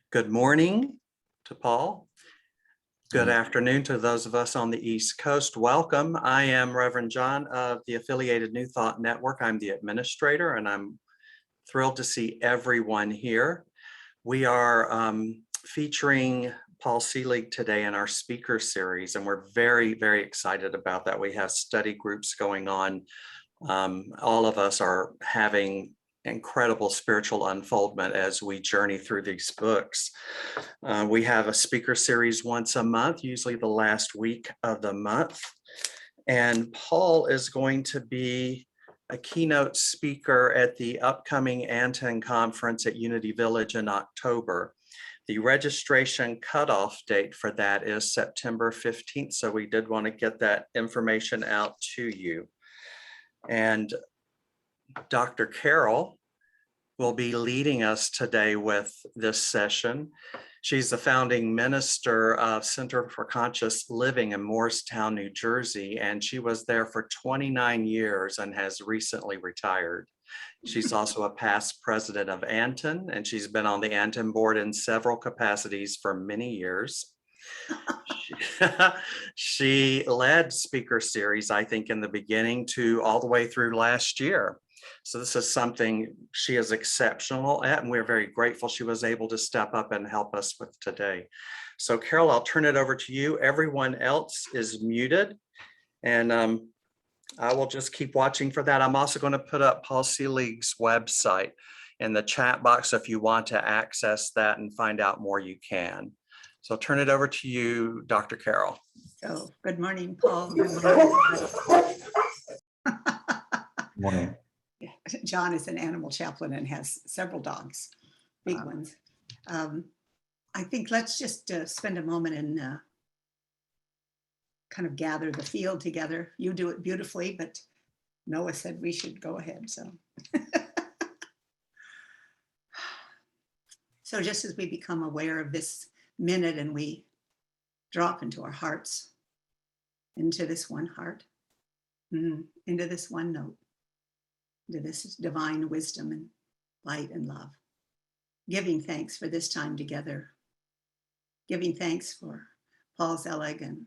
Good morning to Paul. Good afternoon to those of us on the East Coast. Welcome. I am Reverend John of the Affiliated New Thought Network. I'm the administrator, and I'm thrilled to see everyone here. We are featuring Paul Selig today in our speaker series, and we're very, very excited about that. We have study groups going on. All of us are having incredible spiritual unfoldment as we journey through these books. We have a speaker series once a month, usually the last week of the month. And Paul is going to be a keynote speaker at the upcoming ANTN conference at Unity Village in October. The registration cutoff date for that is September 15th. So we did want to get that information out to you. And Dr. Carol will be leading us today with this session. She's the founding minister of Center for Conscious Living in Morristown, New Jersey, and she was there for 29 years and has recently retired. She's also a past president of ANTN, and she's been on the ANTN board in several capacities for many years. She led speaker series, I think, in the beginning to all the way through last year. So this is something she is exceptional at, and we're very grateful she was able to step up and help us with today. So Carol, I'll turn it over to you. Everyone else is muted, and I will just keep watching for that. I'm also going to put up Paul Selig's website in the chat box. So if you want to access that and find out more, you can. So I'll turn it over to you, Dr. Carol. So good morning, Paul. Good morning. Morning. John is an animal chaplain and has several dogs, big ones. I think let's just spend a moment and kind of gather the field together. You do it beautifully, but Noah said we should go ahead. So just as we become aware of this minute and we drop into our hearts, into this one heart, into this one note, into this divine wisdom and light and love, giving thanks for this time together, giving thanks for Paul Selig and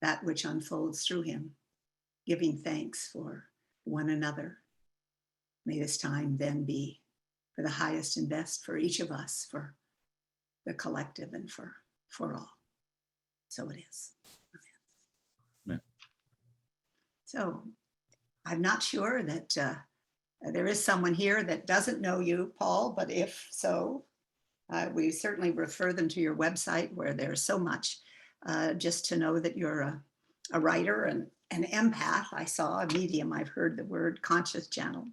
that which unfolds through him, giving thanks for one another. May this time then be for the highest and best for each of us, for the collective and for all. So it is. Amen. So I'm not sure that there is someone here that doesn't know you, Paul, but if so, we certainly refer them to your website where there's so much, just to know that you're a writer and an empath. I saw a medium, I've heard the word conscious channel,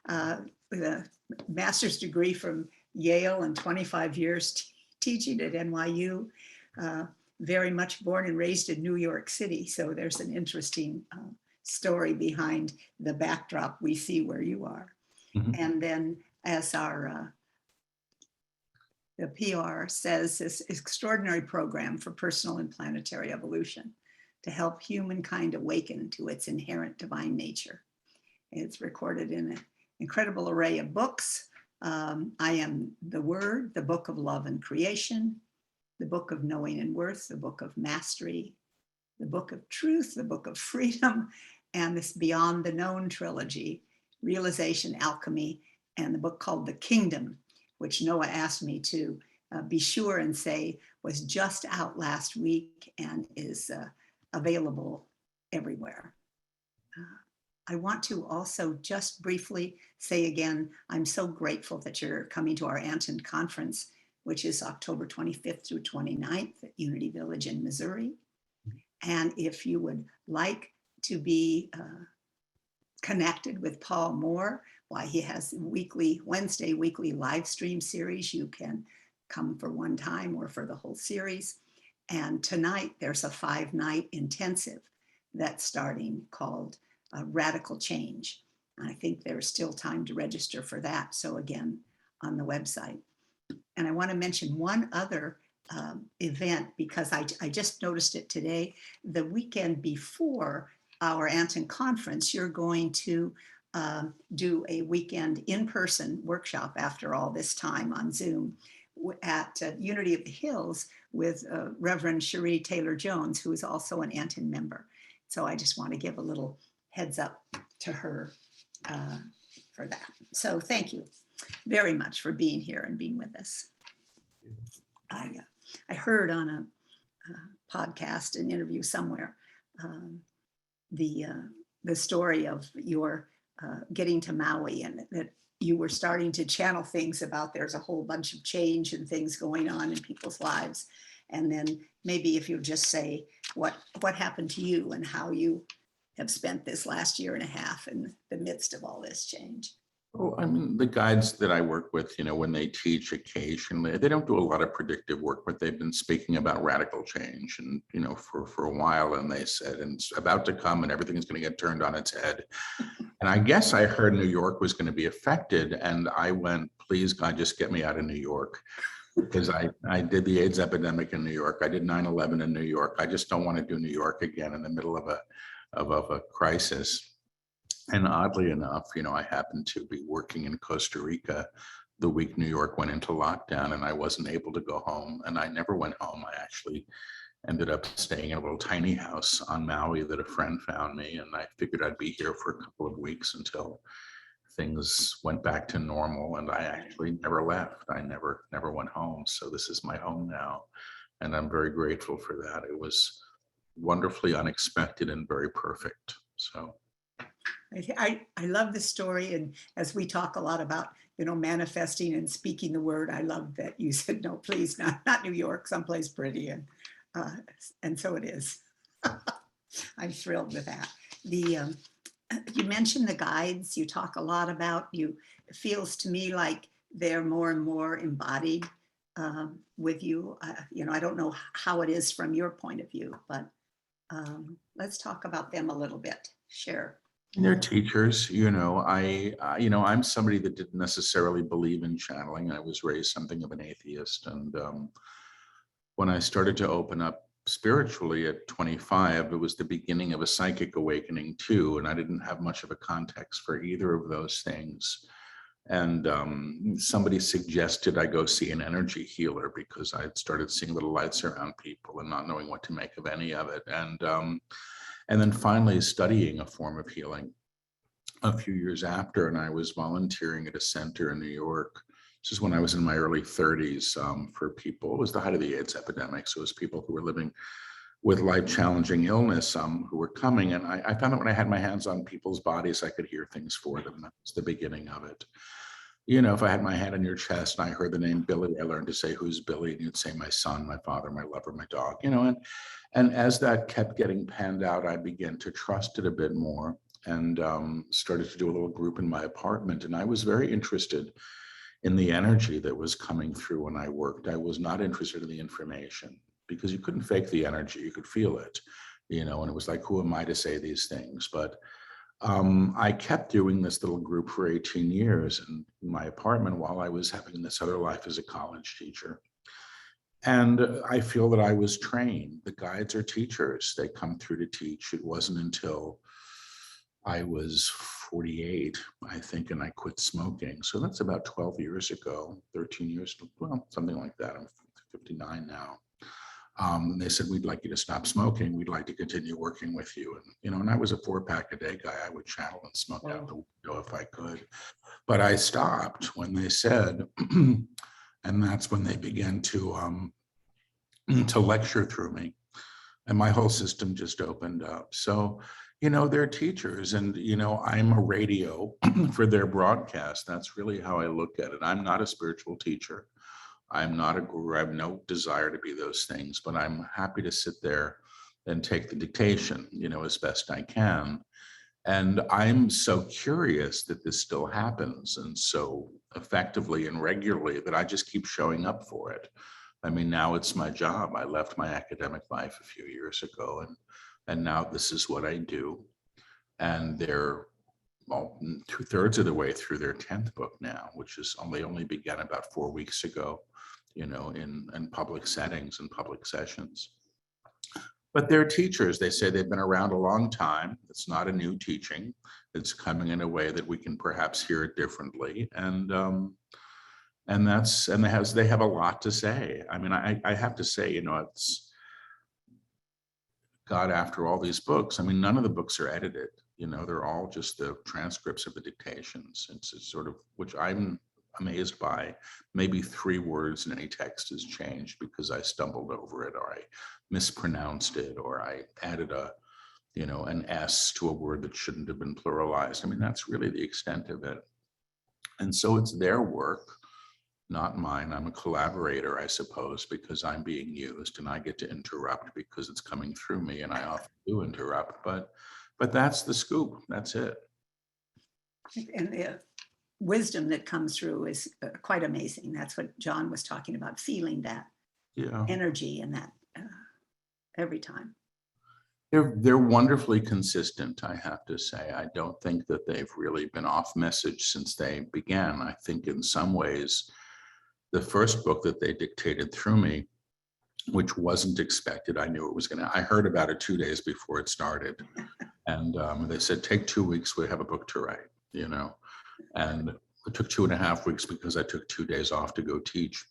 with a master's degree from Yale and 25 years teaching at NYU, very much born and raised in New York City. So there's an interesting story behind the backdrop we see where you are. Mm-hmm. And then as the PR says, this extraordinary program for personal and planetary evolution to help humankind awaken to its inherent divine nature. It's recorded in an incredible array of books. I Am the Word, the Book of Love and Creation, the Book of Knowing and Worth, the Book of Mastery, the Book of Truth, the Book of Freedom, and this Beyond the Known trilogy, Realization, Alchemy, and the book called The Kingdom, which Noah asked me to be sure and say was just out last week and is available everywhere. I want to also just briefly say again, I'm so grateful that you're coming to our ANTN conference, which is October 25th through 29th at Unity Village in Missouri. And if you would like to be connected with Paul more, why he has Wednesday weekly live stream series. You can come for one time or for the whole series. And tonight there's a 5-night intensive that's starting called Radical Change. And I think there's still time to register for that. So again, on the website. And I want to mention one other event because I just noticed it today. The weekend before our ANTN conference, you're going to do a weekend in-person workshop after all this time on Zoom at Unity of the Hills with Reverend Cherie Taylor Jones, who is also an ANTN member. So I just want to give a little heads up to her for that. So thank you very much for being here and being with us. I heard on a podcast, an interview somewhere, the story of your getting to Maui, and that you were starting to channel things about there's a whole bunch of change and things going on in people's lives. And then maybe if you just say what happened to you and how you have spent this last year and a half in the midst of all this change. Well, I mean, the guides that I work with, when they teach occasionally, they don't do a lot of predictive work, but they've been speaking about radical change and, for a while. And they said, and it's about to come and everything is going to get turned on its head. And I guess I heard New York was going to be affected. And I went, please, God, just get me out of New York. Because I did the AIDS epidemic in New York. I did 9/11 in New York. I just don't want to do New York again in the middle of a crisis. And oddly enough, I happened to be working in Costa Rica the week New York went into lockdown, and I wasn't able to go home. And I never went home. I actually ended up staying in a little tiny house on Maui that a friend found me. And I figured I'd be here for a couple of weeks until things went back to normal. And I actually never left. I never went home. So this is my home now. And I'm very grateful for that. It was wonderfully unexpected and very perfect. So. I love this story, and as we talk a lot about manifesting and speaking the word, I love that you said no, please, not New York, someplace pretty, and so it is. I'm thrilled with that. You mentioned the guides. You talk a lot about you. It feels to me like they're more and more embodied with you. I don't know how it is from your point of view, but let's talk about them a little bit. Share. They're teachers, I'm somebody that didn't necessarily believe in channeling. I was raised something of an atheist. And when I started to open up spiritually at 25, it was the beginning of a psychic awakening too. And I didn't have much of a context for either of those things. And somebody suggested I go see an energy healer because I had started seeing little lights around people and not knowing what to make of any of it. And then finally studying a form of healing a few years after, and I was volunteering at a center in New York. This is when I was in my early 30s for people. It was the height of the AIDS epidemic. So it was people who were living with life-challenging illness who were coming. And I found that when I had my hands on people's bodies, I could hear things for them. That was the beginning of it. If I had my hand on your chest and I heard the name Billy, I learned to say, who's Billy? And you'd say, my son, my father, my lover, my dog, and as that kept getting panned out, I began to trust it a bit more and started to do a little group in my apartment. And I was very interested in the energy that was coming through when I worked. I was not interested in the information because you couldn't fake the energy. You could feel it, and it was like, who am I to say these things? But I kept doing this little group for 18 years in my apartment while I was having this other life as a college teacher. And I feel that I was trained. The guides are teachers. They come through to teach. It wasn't until I was 48, I think, and I quit smoking. So that's about 12 years ago, 13 years, well, something like that. I'm 59 now. And they said, we'd like you to stop smoking. We'd like to continue working with you. And, and I was a 4-pack a day guy. I would channel and smoke out the window if I could. But I stopped when they said, and that's when they began to lecture through me. And my whole system just opened up. So, they're teachers and, I'm a radio for their broadcast. That's really how I look at it. I'm not a spiritual teacher. I'm not a guru. I have no desire to be those things, but I'm happy to sit there and take the dictation, as best I can. And I'm so curious that this still happens and so effectively and regularly that I just keep showing up for it. I mean, now it's my job. I left my academic life a few years ago, and now this is what I do. And they're 2/3 of the way through their 10th book now, which is only began about 4 weeks ago, in public settings and public sessions. But they're teachers. They say they've been around a long time. It's not a new teaching. It's coming in a way that we can perhaps hear it differently. And And they have a lot to say. I mean, I have to say, you know, it's God, after all these books, I mean, none of the books are edited, you know, they're all just the transcripts of the dictations. It's sort of, which I'm amazed by. Maybe 3 words in any text has changed because I stumbled over it, or I mispronounced it, or I added an S to a word that shouldn't have been pluralized. I mean, that's really the extent of it. And so it's their work, not mine. I'm a collaborator, I suppose, because I'm being used and I get to interrupt because it's coming through me, and I often do interrupt, but that's the scoop. That's it. And the wisdom that comes through is quite amazing. That's what John was talking about, feeling that Yeah. energy and that every time. They're wonderfully consistent, I have to say. I don't think that they've really been off message since they began. I think in some ways, the first book that they dictated through me, which wasn't expected, I knew it was I heard about it 2 days before it started. And they said, take 2 weeks, we have a book to write, you know. And it took 2.5 weeks because I took 2 days off to go teach.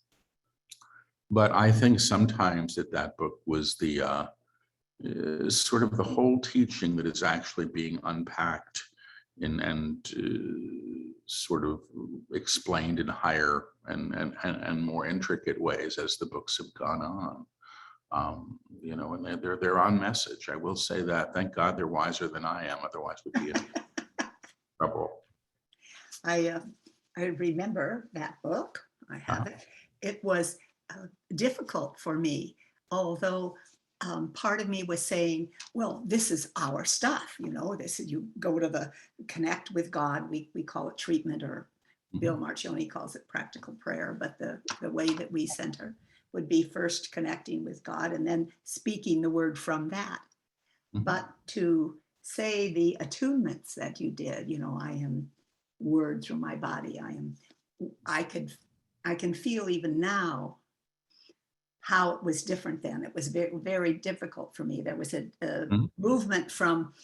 But I think sometimes that book was the sort of the whole teaching that is actually being unpacked and sort of explained in higher and more intricate ways as the books have gone on. You know, and they're on message. I will say that. Thank God they're wiser than I am. Otherwise, we'd be in trouble. I remember that book. I have it. It was difficult for me, although part of me was saying, well, this is our stuff, you know, this is, you go to the connect with God. We call it treatment, or Bill Marcioni calls it practical prayer, but the way that we center would be first connecting with God and then speaking the word from that. But to say the attunements that you did, you know, I am word through my body. I can feel even now how it was different then. It was very, very difficult for me. There was a movement from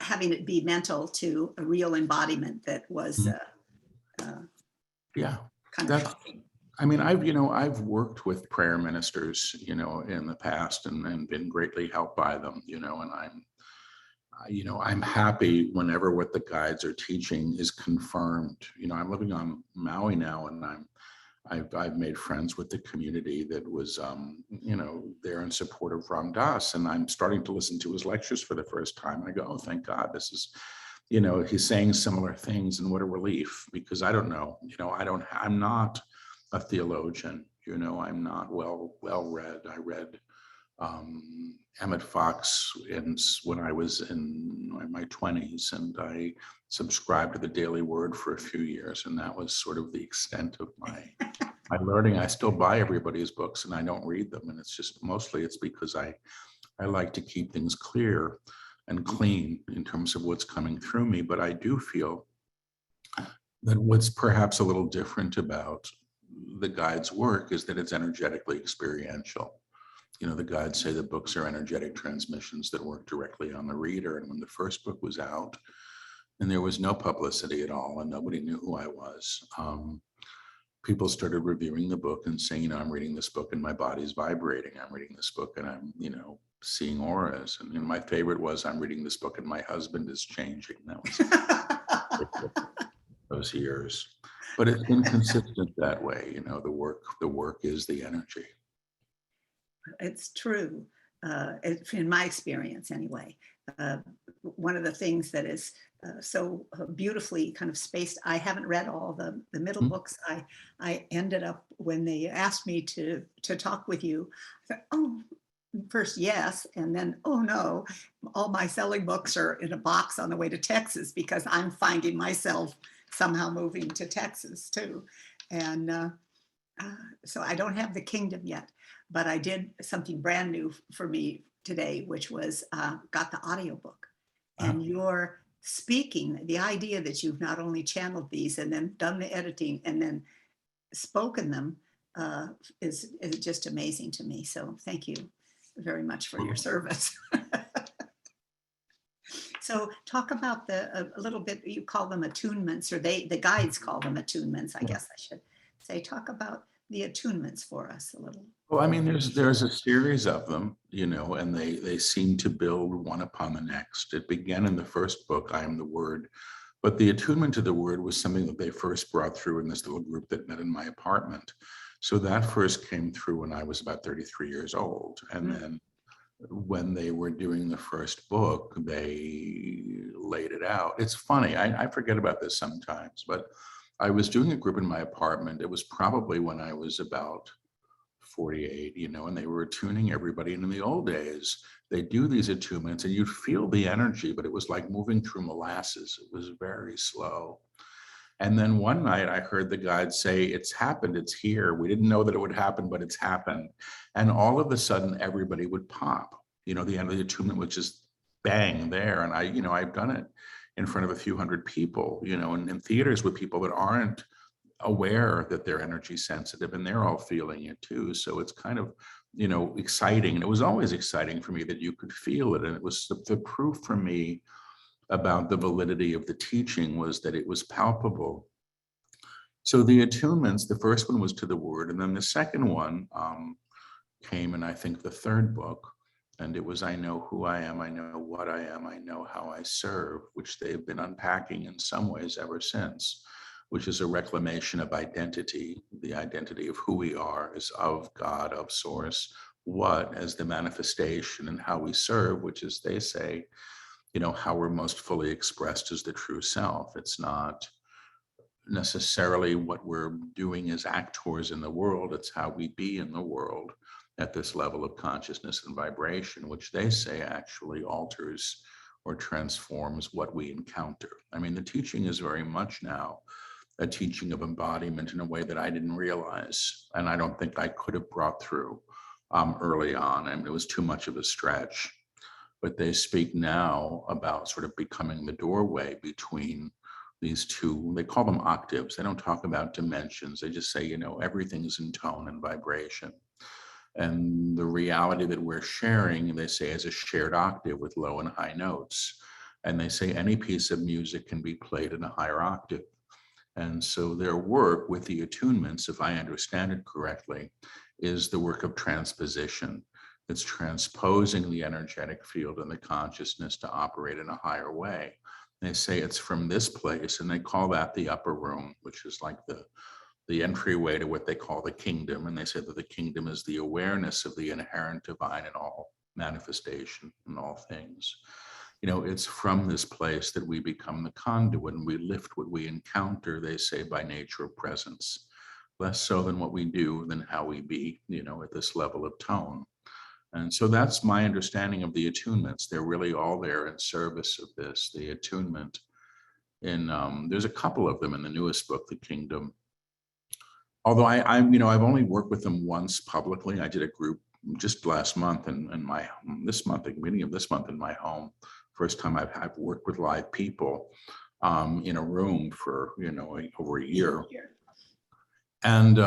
having it be mental to a real embodiment that was yeah, kind of shocking. I mean, I've worked with prayer ministers, you know, in the past and been greatly helped by them, you know, and I'm happy whenever what the guides are teaching is confirmed. You know, I'm living on Maui now, and I've made friends with the community that was, you know, there in support of Ram Dass, and I'm starting to listen to his lectures for the first time. I go, oh, thank God, this is, you know, he's saying similar things, and what a relief, because I don't know, you know, I'm not a theologian, you know, I'm not well read. I read Emmett Fox when I was in my 20s, and I subscribed to the Daily Word for a few years, and that was sort of the extent of my learning. I still buy everybody's books and I don't read them, and it's just mostly it's because I like to keep things clear and clean in terms of what's coming through me. But I do feel that what's perhaps a little different about the guide's work is that it's energetically experiential. You know, the guides say the books are energetic transmissions that work directly on the reader. And when the first book was out, and there was no publicity at all, and nobody knew who I was, people started reviewing the book and saying, you know, I'm reading this book and my body's vibrating. I'm reading this book and I'm, you know, seeing auras. And, you know, my favorite was, I'm reading this book and my husband is changing. That was those years. But it's been consistent that way. You know, the work is the energy. It's true, in my experience anyway. One of the things that is so beautifully kind of spaced, I haven't read all the middle books. I ended up, when they asked me to talk with you, I thought, oh, first yes, and then, oh no, all my Selig books are in a box on the way to Texas, because I'm finding myself somehow moving to Texas too. And so I don't have the kingdom yet, but I did something brand new for me today, which was got the audiobook. And you're speaking, the idea that you've not only channeled these and then done the editing and then spoken them is just amazing to me. So thank you very much for your service. So talk about a little bit, you call them attunements, or the guides call them attunements, I guess I should say, talk about the attunements for us a little. Well, I mean, there's a series of them, and they seem to build one upon the next. It began in the first book, I Am the Word, but the attunement to the word was something that they first brought through in this little group that met in my apartment. So that first came through when I was about 33 years old. And then when they were doing the first book, they laid it out. It's funny, I forget about this sometimes, but I was doing a group in my apartment. It was probably when I was about 48, and they were attuning everybody. And in the old days, they do these attunements and you'd feel the energy, but it was like moving through molasses. It was very slow. And then one night I heard the guide say, it's happened, it's here. We didn't know that it would happen, but it's happened. And all of a sudden, everybody would pop. The end of the attunement was just bang there. And I've done it in front of a few hundred people, in theaters with people that aren't aware that they're energy sensitive and they're all feeling it too. So it's kind of, exciting. And it was always exciting for me that you could feel it. And it was the proof for me about the validity of the teaching was that it was palpable. So the attunements, the first one was to the word. And then the second one came in, I think, the third book. And it was, I know who I am, I know what I am, I know how I serve, which they've been unpacking in some ways ever since, which is a reclamation of identity. The identity of who we are is of God, of source, what as the manifestation, and how we serve, which is, they say, how we're most fully expressed as the true self. It's not necessarily what we're doing as actors in the world, it's how we be in the world at this level of consciousness and vibration, which they say actually alters or transforms what we encounter. I mean, the teaching is very much now a teaching of embodiment in a way that I didn't realize, and I don't think I could have brought through early on. I mean, it was too much of a stretch. But they speak now about sort of becoming the doorway between these two, they call them octaves. They don't talk about dimensions. They just say, everything's in tone and vibration. And the reality that we're sharing, they say, is a shared octave with low and high notes. And they say any piece of music can be played in a higher octave. And so their work with the attunements, if I understand it correctly, is the work of transposition. It's transposing the energetic field and the consciousness to operate in a higher way. They say it's from this place, and they call that the upper room, which is like the entryway to what they call the kingdom. And they say that the kingdom is the awareness of the inherent divine in all manifestation and all things. It's from this place that we become the conduit and we lift what we encounter, they say, by nature of presence, less so than what we do than how we be, at this level of tone. And so that's my understanding of the attunements. They're really all there in service of this, the attunement. There's a couple of them in the newest book, The Kingdom. Although I've only worked with them once publicly. I did a group just last month and this month, the beginning of this month in my home. First time I've worked with live people in a room for, over a year. And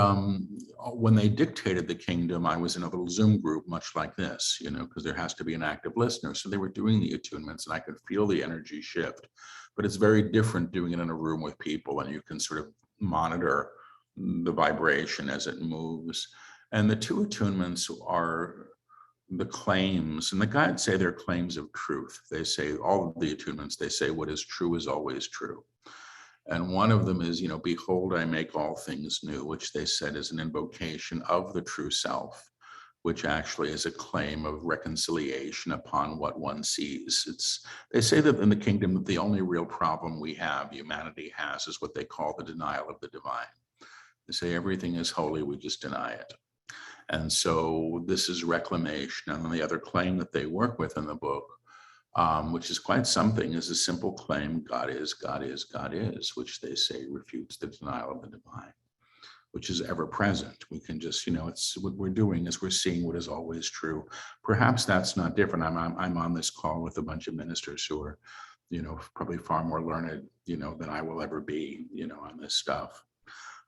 when they dictated the kingdom, I was in a little Zoom group, much like this, because there has to be an active listener. So they were doing the attunements and I could feel the energy shift. But it's very different doing it in a room with people, and you can sort of monitor the vibration as it moves. And the two attunements are the claims, and the guides say they're claims of truth. They say, all of the attunements, they say what is true is always true. And one of them is, behold, I make all things new, which they said is an invocation of the true self, which actually is a claim of reconciliation upon what one sees. They say that in the kingdom, that the only real problem we have, humanity has, is what they call the denial of the divine. They say everything is holy, we just deny it. And so this is reclamation. And then the other claim that they work with in the book, which is quite something, is a simple claim: God is, God is, God is, which they say refutes the denial of the divine, which is ever present. We can just, it's what we're doing is we're seeing what is always true. Perhaps that's not different. I'm on this call with a bunch of ministers who are, probably far more learned, than I will ever be, on this stuff.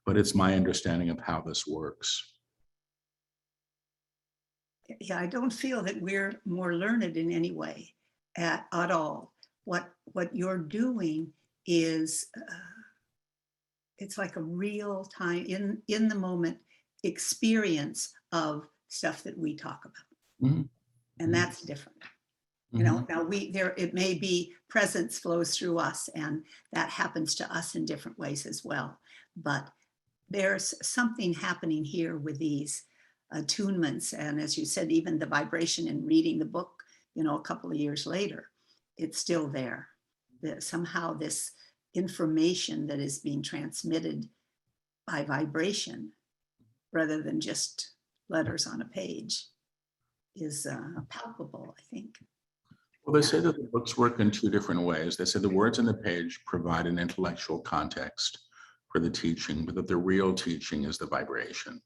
But it's my understanding of how this works. Yeah, I don't feel that we're more learned in any way at all. What you're doing is it's like a real time in the moment experience of stuff that we talk about. Mhm. And that's different. You know, now it may be presence flows through us, and that happens to us in different ways as well. But there's something happening here with these attunements. And as you said, even the vibration in reading the book, you know, a couple of years later, it's still there. That somehow this information that is being transmitted by vibration rather than just letters on a page is palpable, I think. Well, they say that the books work in two different ways. They say the words on the page provide an intellectual context for the teaching, but that the real teaching is the vibration.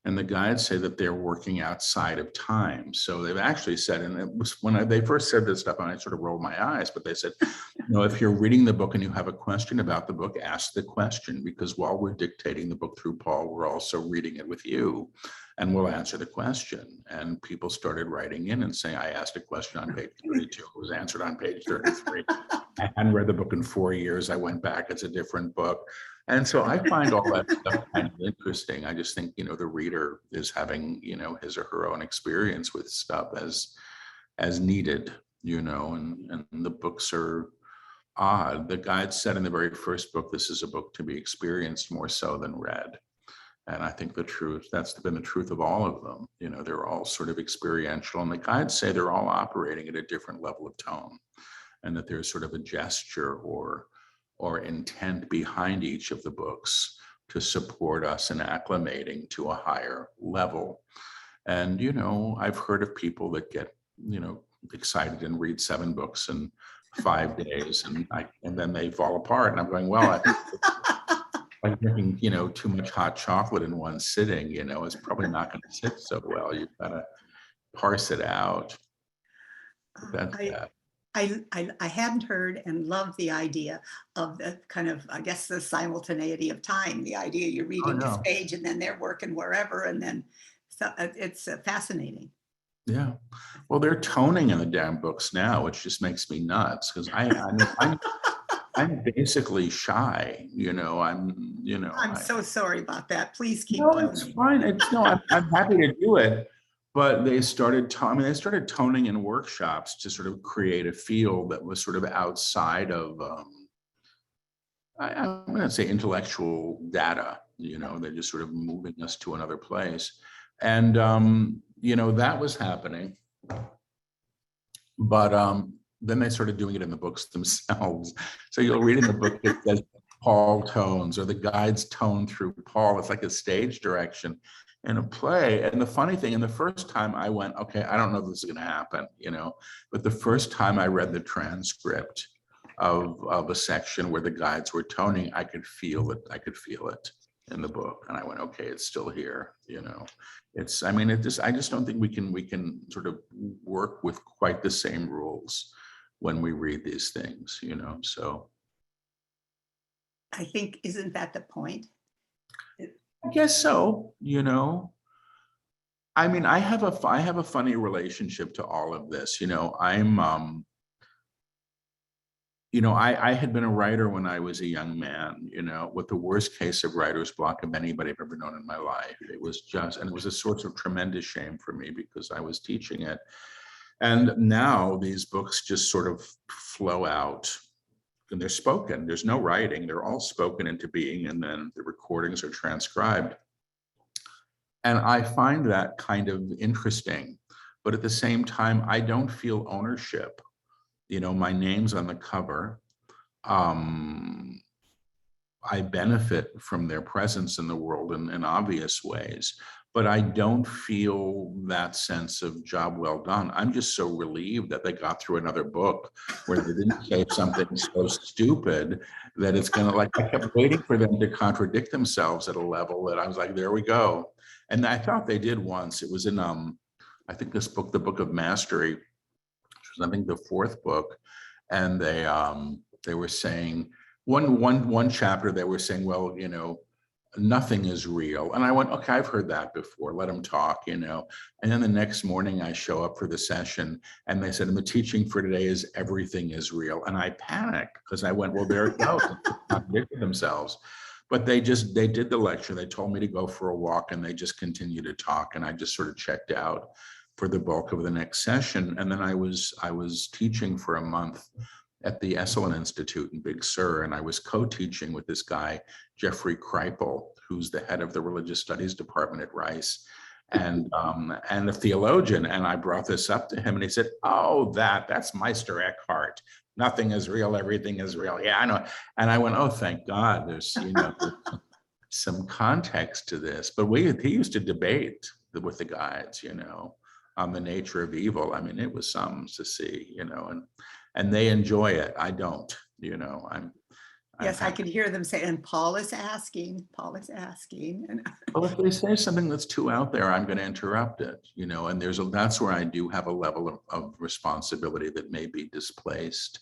And the guides say that they're working outside of time. So they've actually said, and it was when they first said this stuff, and I sort of rolled my eyes, but they said, you know, if you're reading the book and you have a question about the book, ask the question, because while we're dictating the book through Paul, we're also reading it with you, and we'll answer the question. And people started writing in and saying, I asked a question on page 32, it was answered on page 33. I hadn't read the book in 4 years. I went back, it's a different book. And so I find all that stuff kind of interesting. I just think, you know, the reader is having, you know, his or her own experience with stuff as needed, you know, and the books are odd. The guide said in the very first book, this is a book to be experienced more so than read. And I think that's been the truth of all of them. You know, they're all sort of experiential, and the guides say they're all operating at a different level of tone, and that there's sort of a gesture or intent behind each of the books to support us in acclimating to a higher level. And, you know, I've heard of people that get, you know, excited and read 7 books in 5 days, and then they fall apart. And I'm going, well, I think like drinking, you know, too much hot chocolate in one sitting, you know, it's probably not going to sit so well. You've got to parse it out. That's that. I hadn't heard and loved the idea of the kind of, I guess, the simultaneity of time, the idea you're reading this page and then they're working wherever, and then so it's fascinating. Yeah. Well, they're toning in the damn books now, which just makes me nuts, because I'm basically shy, you know, I'm so sorry about that. Please keep no, toning. it's fine. I'm happy to do it. But they started toning in workshops to sort of create a field that was sort of outside of, I'm going to say then data, you know, they're just sort of moving us to another place. And, you know, that was happening. But then they started doing it in the books themselves. So you'll read in the book that says Paul tones, or the guides tone through Paul. It's like a stage direction in a play. And the funny thing, and the first time I went, okay, I don't know if this is going to happen, you know, but the first time I read the transcript of a section where the guides were toning, I could feel it. I could feel it in the book. And I went, okay, it's still here, you know. I just don't think we can sort of work with quite the same rules when we read these things, you know, so. I think, isn't that the point? I guess so, you know. I mean, I have a funny relationship to all of this, you know. I had been a writer when I was a young man, you know, with the worst case of writer's block of anybody I've ever known in my life. It was a source of tremendous shame for me because I was teaching it. And now these books just sort of flow out. And they're spoken. There's no writing. They're all spoken into being, and then the recordings are transcribed. And I find that kind of interesting. But at the same time, I don't feel ownership. You know, my name's on the cover. I benefit from their presence in the world in obvious ways, but I don't feel that sense of job well done. I'm just so relieved that they got through another book where they didn't say something so stupid that it's gonna, like, I kept waiting for them to contradict themselves at a level that I was like, there we go. And I thought they did once. It was in, I think this book, The Book of Mastery, which was, I think, the 4th book. And they were saying, one chapter, they were saying, well, you know, nothing is real. And I went, okay, I've heard that before. Let them talk, you know. And then the next morning I show up for the session and they said, and the teaching for today is everything is real. And I panicked because I went, well, there it goes. They contradicted themselves. But they did the lecture. They told me to go for a walk, and they just continued to talk. And I just sort of checked out for the bulk of the next session. And then I was teaching for a month at the Esalen Institute in Big Sur, and I was co-teaching with this guy, Jeffrey Kreipel, who's the head of the religious studies department at Rice, and a theologian. And I brought this up to him, and he said, "Oh, that's Meister Eckhart. Nothing is real, everything is real." Yeah, I know. And I went, "Oh, thank God, there's some context to this." But he used to debate with the guides, on the nature of evil. I mean, it was something to see, and they enjoy it. I don't, Yes, I can hear them say, and Paul is asking. And well, if they say something that's too out there, I'm going to interrupt it, and that's where I do have a level of responsibility that may be misplaced.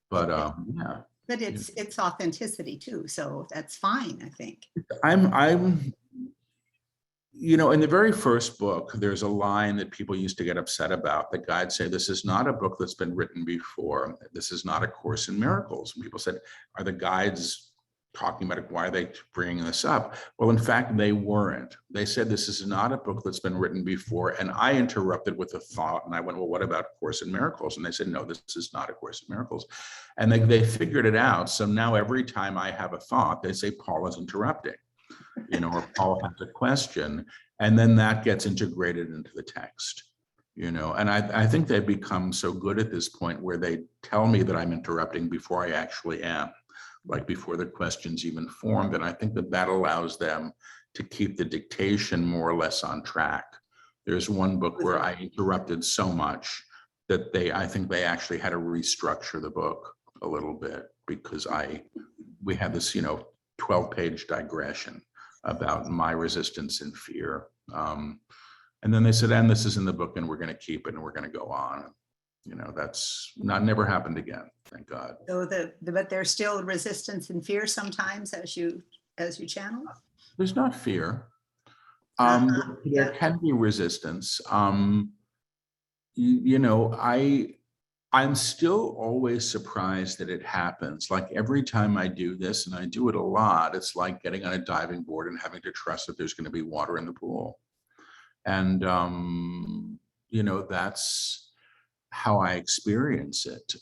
But yeah. But it's authenticity too, so that's fine, I think. I'm in the very first book, there's a line that people used to get upset about. The guides say, "This is not a book that's been written before. This is not a Course in Miracles." And people said, "Are the guides talking about it? Why are they bringing this up?" Well, in fact, they weren't. They said, "This is not a book that's been written before." And I interrupted with a thought, and I went, "Well, what about Course in Miracles?" And they said, "No, this is not a Course in Miracles." And they figured it out. So now every time I have a thought, they say, "Paul is interrupting," or "Paul has a question." And then that gets integrated into the text, and I think they've become so good at this point where they tell me that I'm interrupting before I actually am, like before the question's even formed. And I think that allows them to keep the dictation more or less on track. There's one book where I interrupted so much that I think they actually had to restructure the book a little bit, because we had this, 12-page digression about my resistance and fear. And then they said, "And this is in the book, and we're going to keep it, and we're going to go on." That's never happened again, thank God. So but there's still resistance and fear sometimes as you channel? There's not fear. There can be resistance. I'm still always surprised that it happens. Like every time I do this, and I do it a lot, it's like getting on a diving board and having to trust that there's going to be water in the pool. And, that's how I experience it.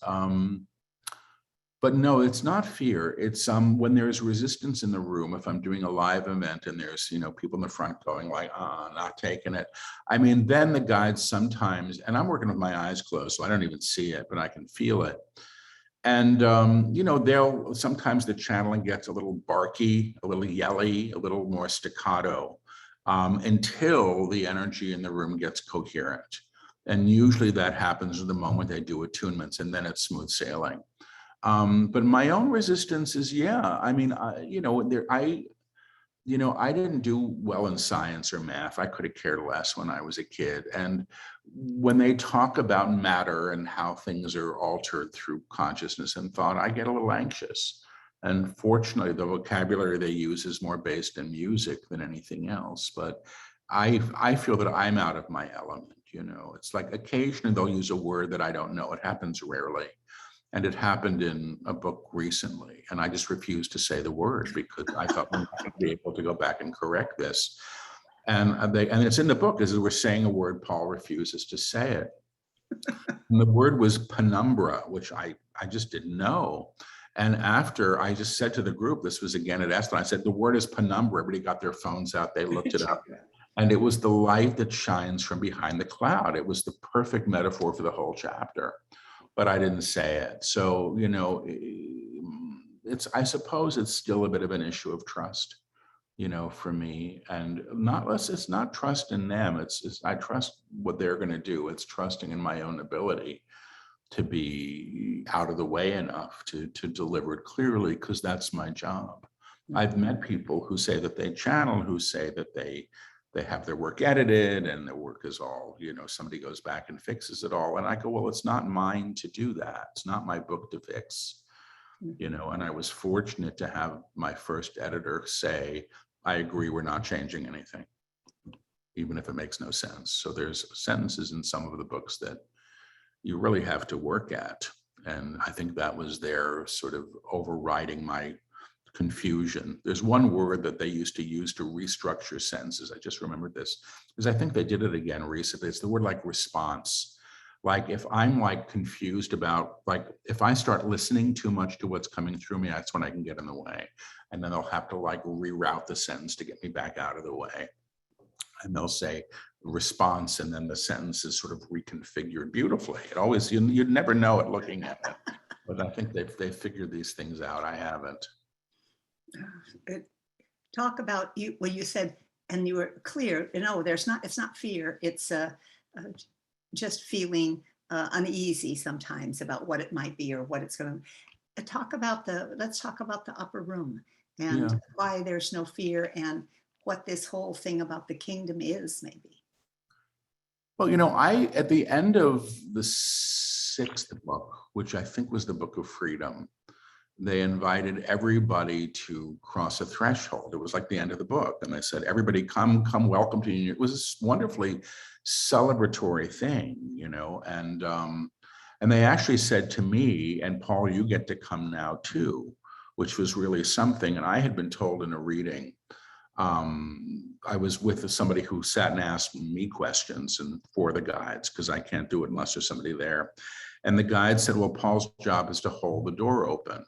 But no, it's not fear. It's when there's resistance in the room, if I'm doing a live event and there's, people in the front going like, not taking it. I mean, then the guides sometimes, and I'm working with my eyes closed, so I don't even see it, but I can feel it. And, sometimes the channeling gets a little barky, a little yelly, a little more staccato, until the energy in the room gets coherent. And usually that happens the moment they do attunements, and then it's smooth sailing. But my own resistance is, I mean, I didn't do well in science or math. I could have cared less when I was a kid. And when they talk about matter and how things are altered through consciousness and thought, I get a little anxious. And fortunately, the vocabulary they use is more based in music than anything else. But I feel that I'm out of my element. It's like occasionally they'll use a word that I don't know. It happens rarely. And it happened in a book recently, and I just refused to say the word because I thought I'm not going to be able to go back and correct this. And it's in the book, as we're saying a word, Paul refuses to say it. And the word was penumbra, which I just didn't know. And after I just said to the group, this was again at Esalen, I said, the word is penumbra. Everybody got their phones out, they looked it up. And it was the light that shines from behind the cloud. It was the perfect metaphor for the whole chapter. But I didn't say it. So, I suppose it's still a bit of an issue of trust, for me. And it's not trust in them. It's I trust what they're going to do. It's trusting in my own ability to be out of the way enough to deliver it clearly, because that's my job. I've met people who say that they channel, who say that they have their work edited and their work is all, somebody goes back and fixes it all. And I go, well, it's not mine to do that. It's not my book to fix, and I was fortunate to have my first editor say, I agree, we're not changing anything, even if it makes no sense. So there's sentences in some of the books that you really have to work at. And I think that was their sort of overriding my confusion. There's one word that they used to use to restructure sentences. I just remembered this because I think they did it again recently. It's the word like response. Like if I'm like confused about, like if I start listening too much to what's coming through me, that's when I can get in the way. And then they'll have to like reroute the sentence to get me back out of the way. And they'll say response, and then the sentence is sort of reconfigured beautifully. It always, you'd never know it looking at it. But I think they've figured these things out. I haven't. Talk about what you said, and you were clear. No, it's not fear. It's just feeling uneasy sometimes about what it might be or what it's going to. Let's talk about the upper room and why there's no fear and what this whole thing about the kingdom is, maybe. Well, at the end of the 6th book, which I think was the Book of Freedom, they invited everybody to cross a threshold. It was like the end of the book. And they said, everybody come, welcome to you. It was this wonderfully celebratory thing, and they actually said to me, and Paul, you get to come now too, which was really something. And I had been told in a reading, I was with somebody who sat and asked me questions and for the guides, because I can't do it unless there's somebody there. And the guide said, well, Paul's job is to hold the door open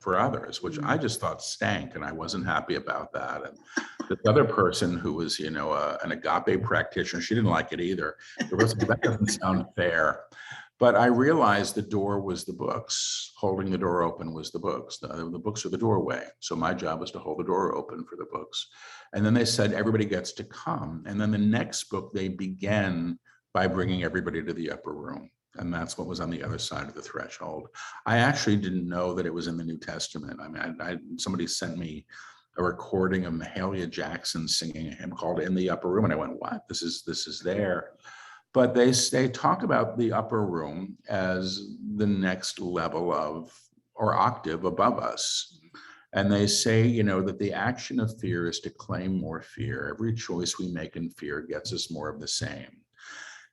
for others, which I just thought stank, and I wasn't happy about that. And the other person who was, an agape practitioner, she didn't like it either. That doesn't sound fair. But I realized the door was the books. Holding the door open was the books. The books are the doorway. So my job was to hold the door open for the books. And then they said, everybody gets to come. And then the next book, they began by bringing everybody to the upper room. And that's what was on the other side of the threshold. I actually didn't know that it was in the New Testament. I mean, somebody sent me a recording of Mahalia Jackson singing a hymn called In the Upper Room. And I went, what? This is there. But they talk about the upper room as the next level of, or octave above us. And they say, that the action of fear is to claim more fear. Every choice we make in fear gets us more of the same.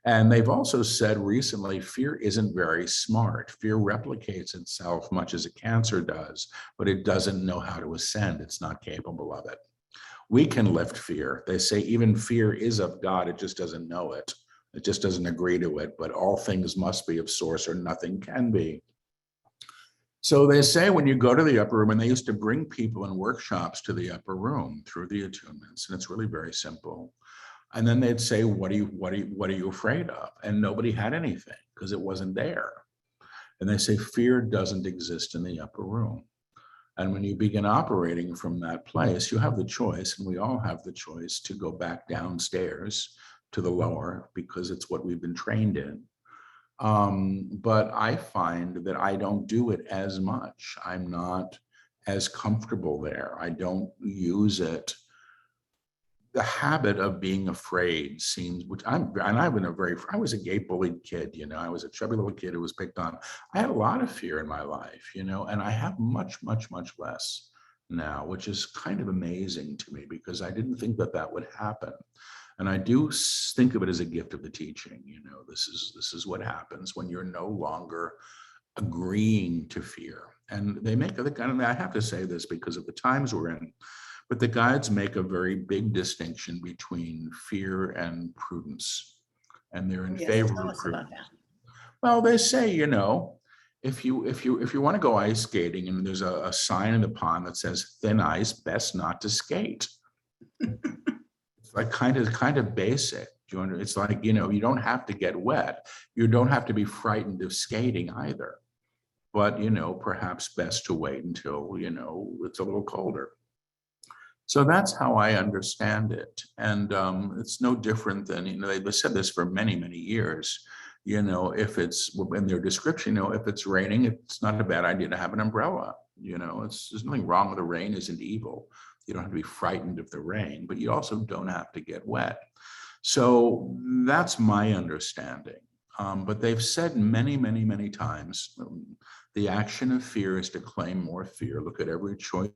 And they've also said recently, fear isn't very smart. Fear replicates itself much as a cancer does, but it doesn't know how to ascend. It's not capable of it. We can lift fear. They say even fear is of God. It just doesn't know it. It just doesn't agree to it, but all things must be of source or nothing can be. So they say when you go to the upper room, and they used to bring people in workshops to the upper room through the attunements, and it's really very simple. And then they'd say, what are you afraid of? And nobody had anything because it wasn't there. And they say, fear doesn't exist in the upper room. And when you begin operating from that place, you have the choice, and we all have the choice to go back downstairs to the lower because it's what we've been trained in. But I find that I don't do it as much. I'm not as comfortable there. I don't use the habit of being afraid seems, I was a gay bullied kid, I was a chubby little kid who was picked on. I had a lot of fear in my life, and I have much, much, much less now, which is kind of amazing to me because I didn't think that would happen. And I do think of it as a gift of the teaching. This is what happens when you're no longer agreeing to fear. And they make I have to say this because of the times we're in, but the guides make a very big distinction between fear and prudence. And they're in favor of prudence. Well, they say, if you want to go ice skating and there's a sign in the pond that says thin ice, best not to skate. Like kind of basic. It's like, you don't have to get wet. You don't have to be frightened of skating either. But, perhaps best to wait until, it's a little colder. So that's how I understand it. And it's no different than, they said this for many, many years. If it's in their description, if it's raining, it's not a bad idea to have an umbrella. There's nothing wrong with the rain isn't evil. You don't have to be frightened of the rain, but you also don't have to get wet. So that's my understanding. But they've said many, many, many times, the action of fear is to claim more fear. Look at every choice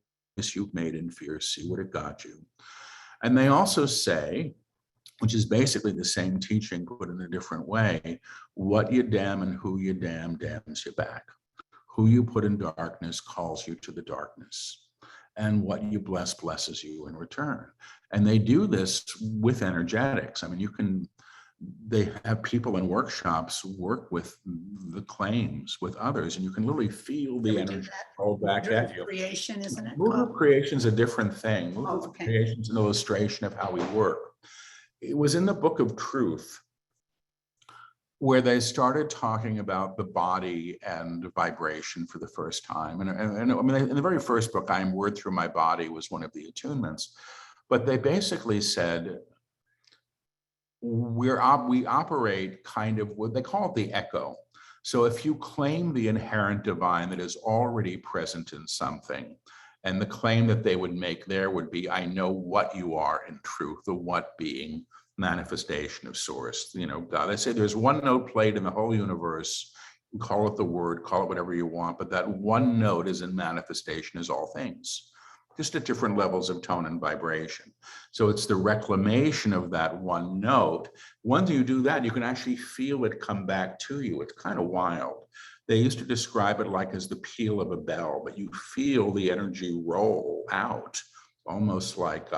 you've made in fear, see what it got you. And they also say, which is basically the same teaching, put in a different way, what you damn and who you damn damns you back. Who you put in darkness calls you to the darkness. and what you bless blesses you in return. And they do this with energetics. I mean, they have people in workshops work with the claims with others, and you can literally feel the energy roll back at you. Creation, isn't it? Movement creation is a different thing. Movement okay. creation is an illustration of how we work. It was in the Book of Truth where they started talking about the body and vibration for the first time. And I mean, in the very first book, I Am Word Through My Body was one of the attunements. But they basically said, we operate kind of what they call it the echo. So if you claim the inherent divine that is already present in something, and the claim that they would make there would be, I know what you are in truth, the what being manifestation of source, God. They say there's one note played in the whole universe, call it the word, call it whatever you want, but that one note is in manifestation as all things, just at different levels of tone and vibration. So it's the reclamation of that one note. Once you do that, you can actually feel it come back to you. It's kind of wild. They used to describe it like as the peal of a bell, but you feel the energy roll out, almost like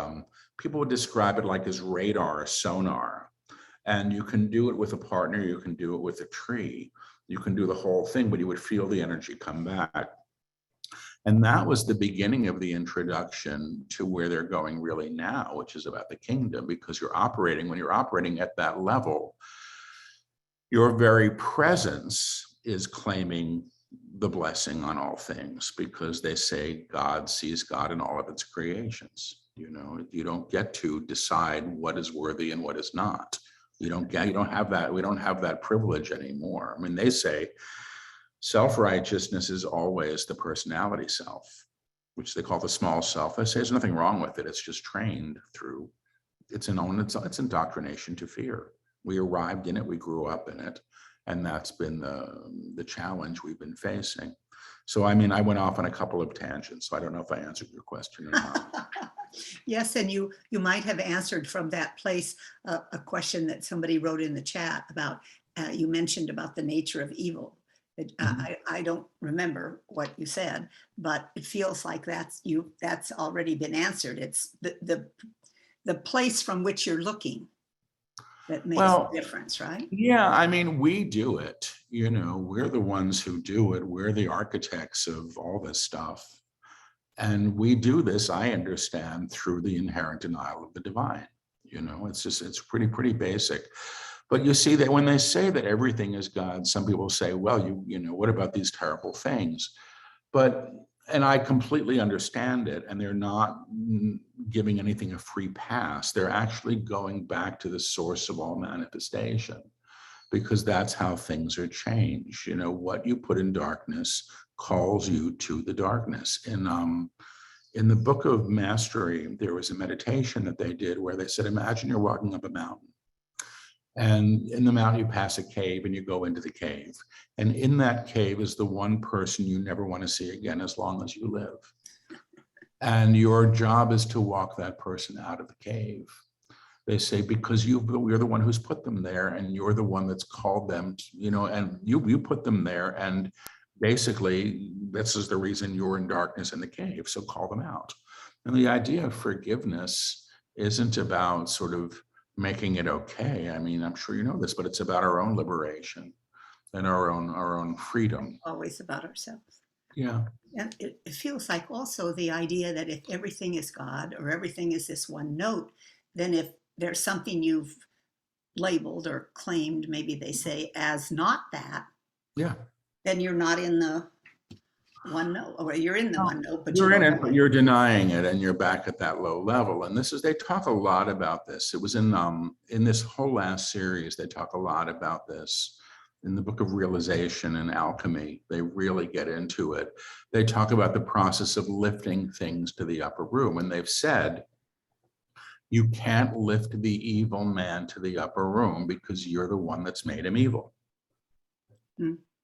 people would describe it like as radar, sonar. And you can do it with a partner, you can do it with a tree, you can do the whole thing, but you would feel the energy come back. And that was the beginning of the introduction to where they're going really now, which is about the kingdom, because when you're operating at that level, your very presence is claiming the blessing on all things, because they say God sees God in all of its creations. You don't get to decide what is worthy and what is not. You don't have that. We don't have that privilege anymore. I mean, they say self-righteousness is always the personality self, which they call the small self. I say there's nothing wrong with it. It's just trained through, it's indoctrination to fear. We arrived in it, we grew up in it, and that's been the challenge we've been facing. So, I mean, I went off on a couple of tangents, so I don't know if I answered your question or not. Yes, and you might have answered from that place a question that somebody wrote in the chat about, you mentioned about the nature of evil. I don't remember what you said, but it feels like that's already been answered. It's the place from which you're looking that makes a difference, right? Yeah, I mean, we do it. We're the ones who do it. We're the architects of all this stuff. And we do this, I understand, through the inherent denial of the divine. It's pretty basic. But you see that when they say that everything is God, some people say, well, what about these terrible things? And I completely understand it. And they're not giving anything a free pass. They're actually going back to the source of all manifestation, because that's how things are changed. What you put in darkness calls you to the darkness. In the Book of Mastery, there was a meditation that they did where they said, imagine you're walking up a mountain. And in the mountain, you pass a cave and you go into the cave. And in that cave is the one person you never want to see again as long as you live. And your job is to walk that person out of the cave. They say, because you're the one who's put them there, and you're the one that's called them, and you put them there. And basically, this is the reason you're in darkness in the cave. So call them out. And the idea of forgiveness isn't about sort of making it okay. I mean, I'm sure you know this, but it's about our own liberation and our own freedom. Always about ourselves. Yeah. And it feels like also the idea that if everything is God or everything is this one note, then if there's something you've labeled or claimed, maybe they say, as not that, yeah, then you're not in the one note, or you're in the one note, but you're in it, but you're denying it, and you're back at that low level. And they talk a lot about this. It was in this whole last series, they talk a lot about this. In the Book of Realization and Alchemy, they really get into it. They talk about the process of lifting things to the upper room. And they've said, you can't lift the evil man to the upper room because you're the one that's made him evil.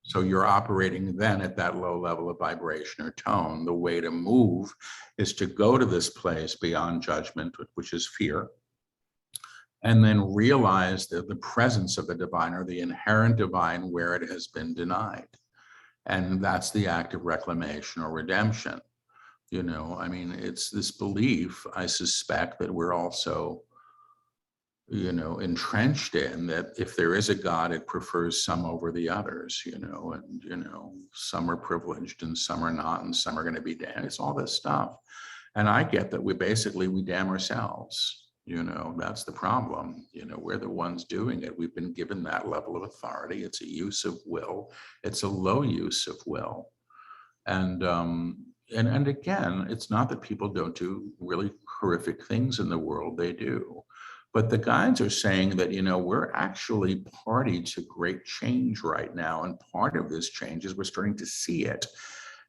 So you're operating then at that low level of vibration or tone. The way to move is to go to this place beyond judgment, which is fear, and then realize the presence of the divine or the inherent divine where it has been denied. And that's the act of reclamation or redemption. You know, I mean, it's this belief, I suspect, that we're also, you know, entrenched in, that if there is a God, it prefers some over the others, you know, and, you know, some are privileged and some are not, and some are going to be damned. It's all this stuff. And I get that we damn ourselves, you know, that's the problem. You know, we're the ones doing it. We've been given that level of authority. It's a use of will. It's a low use of will. And again, it's not that people don't do really horrific things in the world, they do. But the guides are saying that, you know, we're actually party to great change right now. And part of this change is we're starting to see it.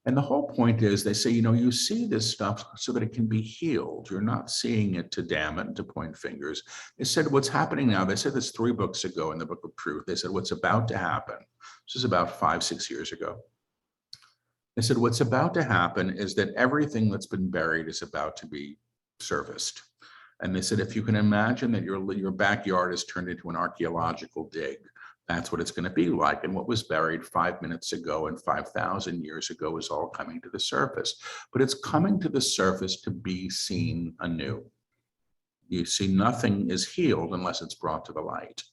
And the whole point is, they say, you know, you see this stuff so that it can be healed. You're not seeing it to damn it and to point fingers. They said what's happening now, they said this 3 books ago in the Book of Truth. They said what's about to happen. This is about 5-6 years ago. They said what's about to happen is that everything that's been buried is about to be serviced. And they said, if you can imagine that your backyard is turned into an archaeological dig, that's what it's going to be like. And what was buried 5 minutes ago and 5,000 years ago is all coming to the surface. But it's coming to the surface to be seen anew. You see, nothing is healed unless it's brought to the light.